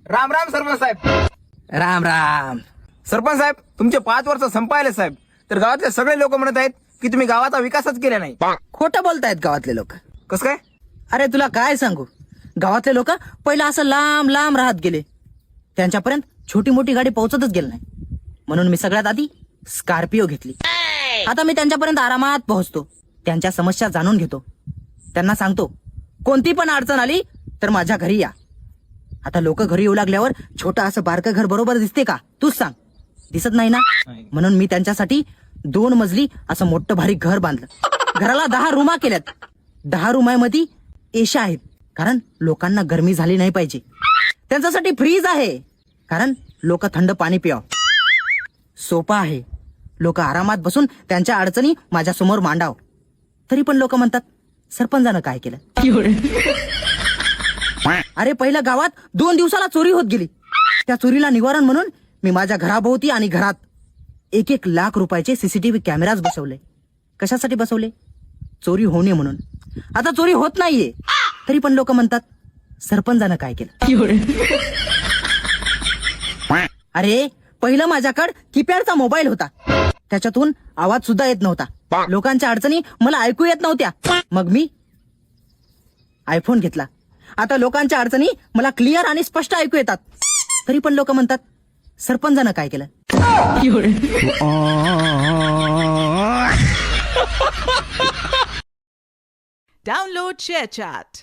राम राम सरपंच साहेब. राम राम. सरपंच साहेब, तुमचे 5 वर्ष संपायले साहेब. तर गावातले सगळे लोक म्हणत आहेत की तुम्ही गावाचा विकासच केला नाही. खोटं बोलतायत गावातले लोक. कसं काय? अरे तुला काय सांगू, गावातले लोक पहिला असं लांब लांब राहत गेले, त्यांच्यापर्यंत छोटी मोठी गाडी पोहोचतच गेली नाही. म्हणून मी सगळ्यात आधी स्कॉर्पिओ घेतली. आता मी त्यांच्यापर्यंत आरामात पोहोचतो, त्यांच्या समस्या जाणून घेतो, त्यांना सांगतो कोणती पण अडचण आली तर माझ्या घरी या. आता लोक घरी येऊ लागल्यावर छोटं असं बारकं घर बरोबर दिसते का? तूच सांग. दिसत नाही ना? म्हणून मी त्यांच्यासाठी 2 मजली असं मोठं भारी घर बांधलं. घराला 10 रूमा केल्यात. 10 रूमामध्ये एशा आहेत, कारण लोकांना गरमी झाली नाही पाहिजे. त्यांच्यासाठी फ्रीज आहे, कारण लोक थंड पाणी पिवा. सोफा आहे, लोक आरामात बसून त्यांच्या अडचणी माझ्या समोर मांडाव. तरी पण लोक म्हणतात सरपंचानं काय केलं. अरे पहिल्या गावात 2 दिवसाला चोरी होत गेली. त्या चोरीला निवारण म्हणून मी माझ्या घराभोवती आणि घरात 1-1 लाख रुपयाचे सीसीटीव्ही कॅमेराज बसवले. कशासाठी बसवले? चोरी होऊ नये म्हणून. आता चोरी होत नाहीये, तरी पण लोक म्हणतात सरपंचानं काय केलं. अरे पहिलं माझ्याकडे कीपॅडचा मोबाईल होता, त्याच्यातून आवाज सुद्धा येत नव्हता. लोकांच्या अडचणी मला ऐकू येत नव्हत्या. मग मी आयफोन घेतला. आता लोकांच्या अडचणी मला क्लिअर आणि स्पष्ट ऐकू येतात. तरी पण लोक म्हणतात सरपंचानं काय केलं. Download ShareChat.